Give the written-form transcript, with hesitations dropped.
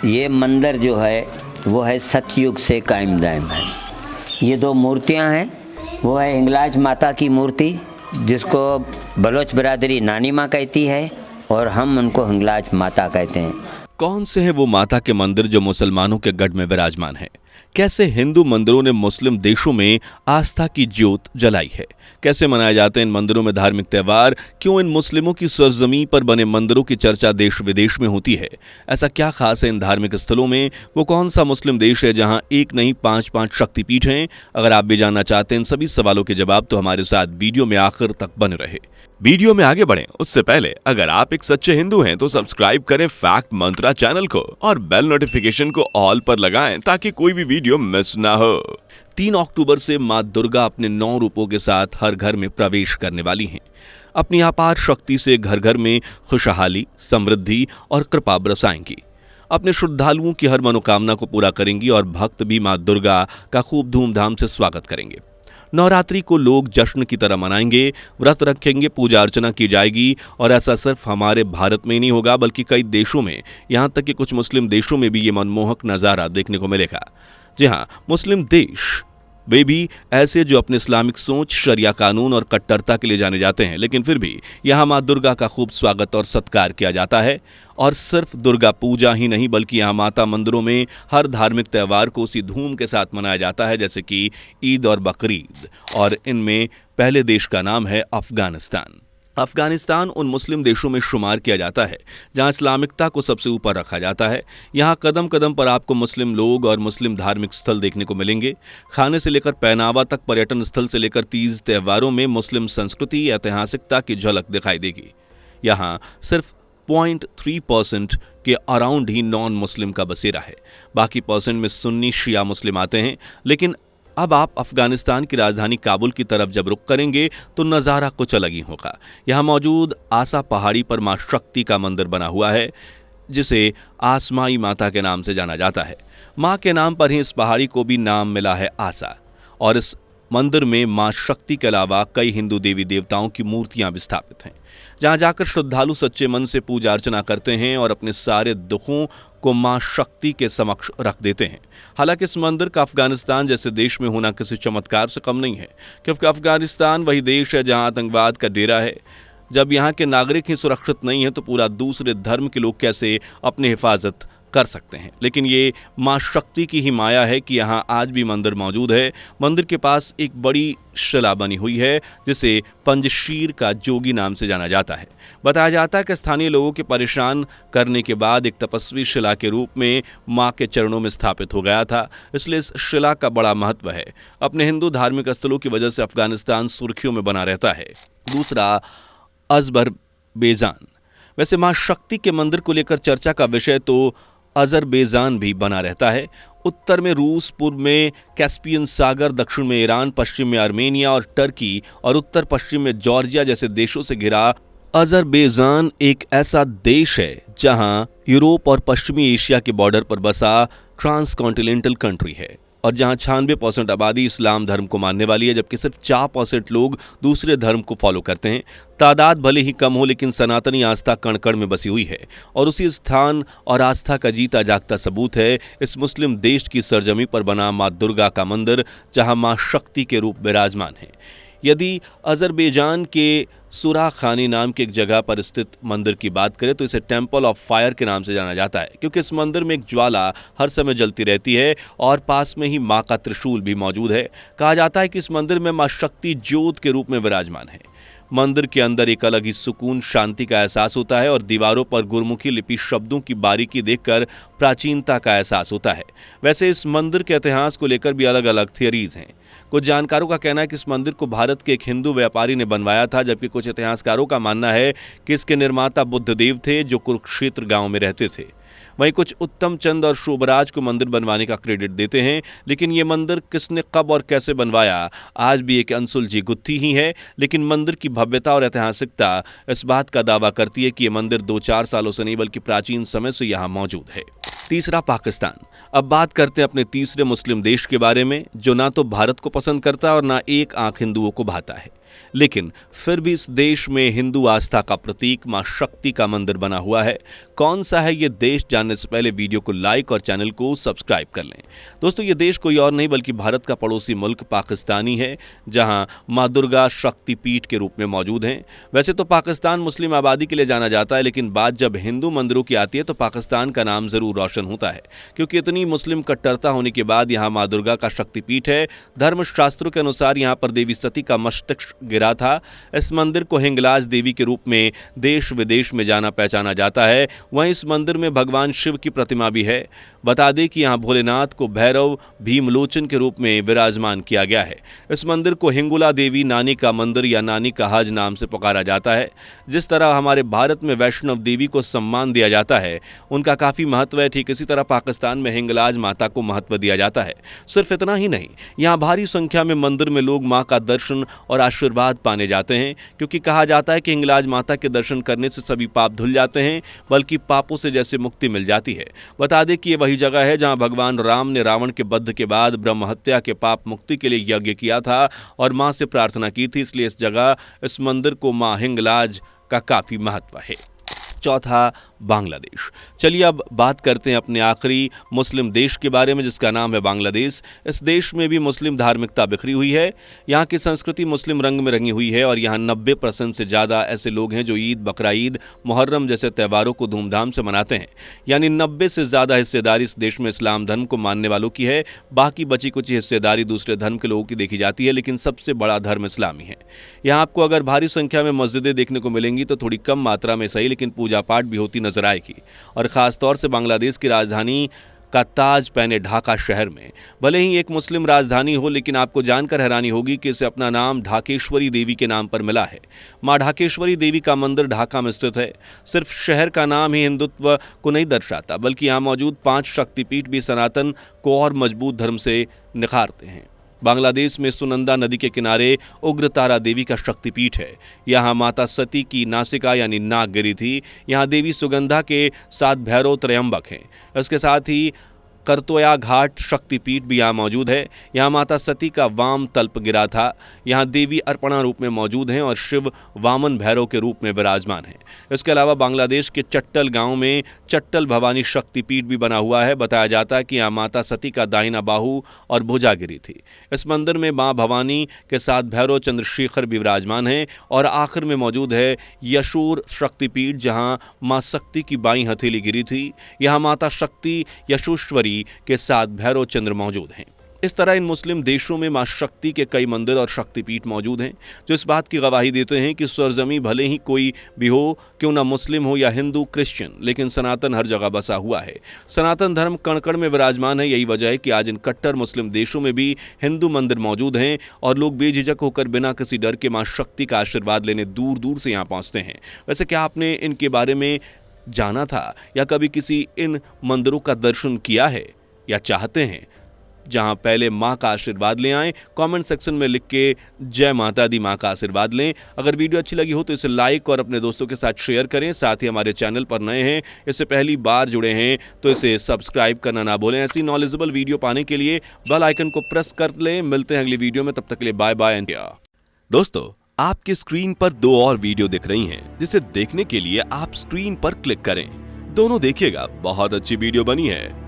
ये मंदिर जो है वो है सतयुग से कायम दायम है। ये दो मूर्तियां हैं, वो है हिंगलाज माता की मूर्ति जिसको बलोच बिरादरी नानी माँ कहती है और हम उनको हिंगलाज माता कहते हैं। कौन से हैं वो माता के मंदिर जो मुसलमानों के गढ़ में विराजमान हैं? कैसे हिंदू मंदिरों ने मुस्लिम देशों में आस्था की ज्योत जलाई है? कैसे मनाए जाते हैं इन मंदिरों में धार्मिक त्योहार? क्यों इन मुस्लिमों की सरजमी पर बने मंदिरों की चर्चा देश विदेश में होती है? ऐसा क्या खास है इन धार्मिक स्थलों में? वो कौन सा मुस्लिम देश है जहां एक नहीं 5-5 शक्तिपीठ हैं? अगर आप भी जानना चाहते हैं इन सभी सवालों के जवाब तो हमारे साथ वीडियो में आखिर तक बने रहे। वीडियो में आगे बढ़ें उससे पहले अगर आप एक सच्चे हिंदू हैं तो सब्सक्राइब करें फैक्ट मंत्रा चैनल को और बेल नोटिफिकेशन को ऑल पर लगाएं ताकि कोई भी वीडियो मिस ना हो। 3 अक्टूबर से मां दुर्गा अपने 9 रूपों के साथ हर घर में प्रवेश करने वाली हैं। अपनी अपार शक्ति से घर घर में खुशहाली, समृद्धि और कृपा बरसाएंगी। अपने श्रद्धालुओं की हर मनोकामना को पूरा करेंगी और भक्त भी मां दुर्गा का खूब धूमधाम से स्वागत करेंगे। नवरात्रि को लोग जश्न की तरह मनाएंगे, व्रत रखेंगे, पूजा अर्चना की जाएगी और ऐसा सिर्फ हमारे भारत में ही नहीं होगा बल्कि कई देशों में, यहाँ तक कि कुछ मुस्लिम देशों में भी ये मनमोहक नज़ारा देखने को मिलेगा। जी हाँ, मुस्लिम देश वे भी ऐसे जो अपने इस्लामिक सोच, शरिया कानून और कट्टरता के लिए जाने जाते हैं, लेकिन फिर भी यहाँ माँ दुर्गा का खूब स्वागत और सत्कार किया जाता है। और सिर्फ दुर्गा पूजा ही नहीं बल्कि यहाँ माता मंदिरों में हर धार्मिक त्यौहार को उसी धूम के साथ मनाया जाता है जैसे कि ईद और बकरीद। और इनमें पहले देश का नाम है अफगानिस्तान। अफगानिस्तान उन मुस्लिम देशों में शुमार किया जाता है जहां इस्लामिकता को सबसे ऊपर रखा जाता है। यहां कदम कदम पर आपको मुस्लिम लोग और मुस्लिम धार्मिक स्थल देखने को मिलेंगे। खाने से लेकर पहनावा तक, पर्यटन स्थल से लेकर तीज त्योहारों में मुस्लिम संस्कृति, ऐतिहासिकता की झलक दिखाई देगी। यहां सिर्फ 0.3% के अराउंड ही नॉन मुस्लिम का बसेरा है। बाकी परसेंट में सुन्नी शिया मुस्लिम आते हैं। लेकिन अब आप अफगानिस्तान की राजधानी काबुल की तरफ जब रुख करेंगे तो नज़ारा कुछ अलग ही होगा। यहाँ मौजूद आसा पहाड़ी पर मां शक्ति का मंदिर बना हुआ है जिसे आसमाई माता के नाम से जाना जाता है। मां के नाम पर ही इस पहाड़ी को भी नाम मिला है आसा। और इस मंदिर में मां शक्ति के अलावा कई हिंदू देवी देवताओं की मूर्तियां भी स्थापित हैं। जहां जाकर श्रद्धालु सच्चे मन से पूजा अर्चना करते हैं और अपने सारे दुखों को मां शक्ति के समक्ष रख देते हैं। हालांकि इस मंदिर का अफगानिस्तान जैसे देश में होना किसी चमत्कार से कम नहीं है, क्योंकि अफगानिस्तान वही देश है जहां आतंकवाद का डेरा है। जब यहाँ के नागरिक ही सुरक्षित नहीं है तो पूरा दूसरे धर्म के लोग कैसे अपनी हिफाजत कर सकते हैं। लेकिन ये मां शक्ति की ही माया है कि यहाँ आज भी मंदिर मौजूद है। मंदिर के पास एक बड़ी शिला बनी हुई है जिसे पंजशीर का जोगी नाम से जाना जाता है। बताया जाता है कि स्थानीय लोगों के परेशान करने के बाद एक तपस्वी शिला के रूप में मां के चरणों में स्थापित हो गया था, इसलिए इस शिला का बड़ा महत्व है। अपने हिंदू धार्मिक स्थलों की वजह से अफगानिस्तान सुर्खियों में बना रहता है। दूसरा, अज़रबैजान। वैसे मां शक्ति के मंदिर को लेकर चर्चा का विषय तो अज़रबैजान भी बना रहता है। उत्तर में रूस, पूर्व में कैस्पियन सागर, दक्षिण में ईरान, पश्चिम में आर्मेनिया और टर्की और उत्तर पश्चिम में जॉर्जिया जैसे देशों से घिरा अज़रबैजान एक ऐसा देश है जहां यूरोप और पश्चिमी एशिया के बॉर्डर पर बसा ट्रांसकॉन्टिनेंटल कंट्री है और जहां 96% आबादी इस्लाम धर्म को मानने वाली है, जबकि सिर्फ 4% लोग दूसरे धर्म को फॉलो करते हैं। तादाद भले ही कम हो लेकिन सनातनी आस्था कण कण में बसी हुई है और उसी स्थान और आस्था का जीता जागता सबूत है इस मुस्लिम देश की सरजमी पर बना मां दुर्गा का मंदिर जहां मां शक्ति के रूप विराजमान है। यदि अज़रबैजान के सुराखानी नाम की एक जगह पर स्थित मंदिर की बात करें तो इसे टेम्पल ऑफ फायर के नाम से जाना जाता है, क्योंकि इस मंदिर में एक ज्वाला हर समय जलती रहती है और पास में ही मां का त्रिशूल भी मौजूद है। कहा जाता है कि इस मंदिर में मां शक्ति ज्योत के रूप में विराजमान है। मंदिर के अंदर एक अलग ही सुकून, शांति का एहसास होता है और दीवारों पर गुरमुखी लिपि शब्दों की बारीकी देखकर प्राचीनता का एहसास होता है। वैसे इस मंदिर के इतिहास को लेकर भी अलग अलग थियरीज हैं। कुछ जानकारों का कहना है कि इस मंदिर को भारत के एक हिंदू व्यापारी ने बनवाया था, जबकि कुछ इतिहासकारों का मानना है कि इसके निर्माता बुद्धदेव थे जो कुरुक्षेत्र गांव में रहते थे। वहीं कुछ उत्तम चंद और शोभराज को मंदिर बनवाने का क्रेडिट देते हैं, लेकिन ये मंदिर किसने कब और कैसे बनवाया आज भी एक अनसुलझी गुत्थी ही है। लेकिन मंदिर की भव्यता और ऐतिहासिकता इस बात का दावा करती है कि ये मंदिर 2-4 सालों से नहीं बल्कि प्राचीन समय से यहाँ मौजूद है। तीसरा, पाकिस्तान। अब बात करते हैं अपने तीसरे मुस्लिम देश के बारे में जो ना तो भारत को पसंद करता और ना एक आंख हिंदुओं को भाता है। लेकिन फिर भी इस देश में हिंदू आस्था का प्रतीक मां शक्ति का मंदिर बना हुआ है। कौन सा है ये देश, जानने से पहले वीडियो को लाइक और चैनल को सब्सक्राइब कर लें। दोस्तों, ये देश कोई और नहीं बल्कि भारत का पड़ोसी मुल्क पाकिस्तानी है, जहां मां दुर्गा शक्तिपीठ के रूप में मौजूद हैं। वैसे तो पाकिस्तान मुस्लिम आबादी के लिए जाना जाता है, लेकिन बात जब हिंदू मंदिरों की आती है तो पाकिस्तान का नाम जरूर रोशन होता है, क्योंकि इतनी मुस्लिम कट्टरता होने के बाद यहाँ मां दुर्गा का शक्तिपीठ है। धर्मशास्त्रों के अनुसार यहाँ पर देवी सती का मस्तक गिरा था। इस मंदिर को हिंगलाज देवी के रूप में देश विदेश में जाना पहचाना जाता है। वहीं इस मंदिर में भगवान शिव की प्रतिमा भी है। बता दें कि यहाँ भोलेनाथ को भैरव भीमलोचन के रूप में विराजमान किया गया है। इस मंदिर को हिंगुला देवी नानी का मंदिर या नानी का हज नाम से पुकारा जाता है। जिस तरह हमारे भारत में वैष्णव देवी को सम्मान दिया जाता है, उनका काफ़ी महत्व है, ठीक इसी तरह पाकिस्तान में हिंगलाज माता को महत्व दिया जाता है। सिर्फ इतना ही नहीं, यहाँ भारी संख्या में मंदिर में लोग माँ का दर्शन और आशीर्वाद पाने जाते हैं, क्योंकि कहा जाता है कि हिंगलाज माता के दर्शन करने से सभी पाप धुल जाते हैं, बल्कि पापों से जैसे मुक्ति मिल जाती है। बता दें कि ये वही जगह है जहाँ भगवान राम ने रावण के वध के बाद ब्रह्म हत्या के पाप मुक्ति के लिए यज्ञ किया था और माँ से प्रार्थना की थी, इसलिए इस जगह, इस मंदिर को माँ हिंगलाज का काफ़ी महत्व है। चौथा, बांग्लादेश। चलिए अब बात करते हैं अपने आखिरी मुस्लिम देश के बारे में, जिसका नाम है बांग्लादेश। इस देश में भी मुस्लिम धार्मिकता बिखरी हुई है। यहाँ की संस्कृति मुस्लिम रंग में रंगी हुई है और यहाँ 90% से ज़्यादा ऐसे लोग हैं जो ईद, बकरा ईद, मुहर्रम जैसे त्योहारों को धूमधाम से मनाते हैं। यानी 90 से ज़्यादा हिस्सेदारी इस देश में इस्लाम धर्म को मानने वालों की है। बाकी बची कुछ हिस्सेदारी दूसरे धर्म के लोगों की देखी जाती है, लेकिन सबसे बड़ा धर्म इस्लामी है। यहाँ आपको अगर भारी संख्या में मस्जिदें देखने को मिलेंगी तो थोड़ी कम मात्रा में सही, लेकिन पूजा पाठ भी होती नजर आएगी। और ख़ास तौर से बांग्लादेश की राजधानी का ताज पहने ढाका शहर में, भले ही एक मुस्लिम राजधानी हो, लेकिन आपको जानकर हैरानी होगी कि इसे अपना नाम ढाकेश्वरी देवी के नाम पर मिला है। मां ढाकेश्वरी देवी का मंदिर ढाका में स्थित है। सिर्फ शहर का नाम ही हिंदुत्व को नहीं दर्शाता, बल्कि यहाँ मौजूद 5 शक्तिपीठ भी सनातन को और मजबूत धर्म से निखारते हैं। बांग्लादेश में सुनंदा नदी के किनारे उग्रतारा देवी का शक्तिपीठ है। यहाँ माता सती की नासिका यानी नाक गिरी थी। यहाँ देवी सुगंधा के साथ भैरव त्रयंबक हैं। इसके साथ ही करतोया घाट शक्तिपीठ भी यहाँ मौजूद है। यहाँ माता सती का वाम तल्प गिरा था। यहाँ देवी अर्पणा रूप में मौजूद हैं और शिव वामन भैरव के रूप में विराजमान हैं। इसके अलावा बांग्लादेश के चट्टल गांव में चट्टल भवानी शक्तिपीठ भी बना हुआ है। बताया जाता है कि यहाँ माता सती का दाहिना बाहु और भुजा गिरी थी। इस मंदिर में माँ भवानी के साथ भैरव चंद्रशेखर भी विराजमान हैं। और आखिर में मौजूद है यशोर शक्तिपीठ, जहाँ माँ शक्ति की बाईं हथेली गिरी थी। यहाँ माता शक्ति यशोश्वरी के साथ भैरव चंद्र मौजूद हैं। इस तरह इन मुस्लिम देशों में मां शक्ति के कई मंदिर और शक्तिपीठ मौजूद हैं, जो इस बात की गवाही देते हैं कि सरजमी भले ही कोई भी हो, क्यों ना मुस्लिम हो या हिंदू, क्रिश्चियन, लेकिन सनातन हर जगह बसा हुआ है। सनातन धर्म कण कण में विराजमान है। यही वजह है कि आज इन कट्टर मुस्लिम देशों में भी हिंदू मंदिर मौजूद हैं और लोग बेझिझक होकर बिना किसी डर के मां शक्ति का आशीर्वाद लेने दूर दूर से यहाँ पहुँचते हैं। वैसे क्या आपने इनके बारे में जाना था या कभी किसी इन मंदिरों का दर्शन किया है या चाहते हैं जहां पहले मां का आशीर्वाद ले आएं? कमेंट सेक्शन में लिख के जय माता दी मां का आशीर्वाद लें। अगर वीडियो अच्छी लगी हो तो इसे लाइक और अपने दोस्तों के साथ शेयर करें। साथ ही हमारे चैनल पर नए हैं, इससे पहली बार जुड़े हैं तो इसे सब्सक्राइब करना ना भूलें। ऐसी नॉलेजेबल वीडियो पाने के लिए बेल आइकन को प्रेस कर लें। मिलते हैं अगली वीडियो में, तब तक के लिए बाय बाय एंड दोस्तों, आपकी स्क्रीन पर 2 और वीडियो दिख रही हैं, जिसे देखने के लिए आप स्क्रीन पर क्लिक करें। दोनों देखिएगा, बहुत अच्छी वीडियो बनी है।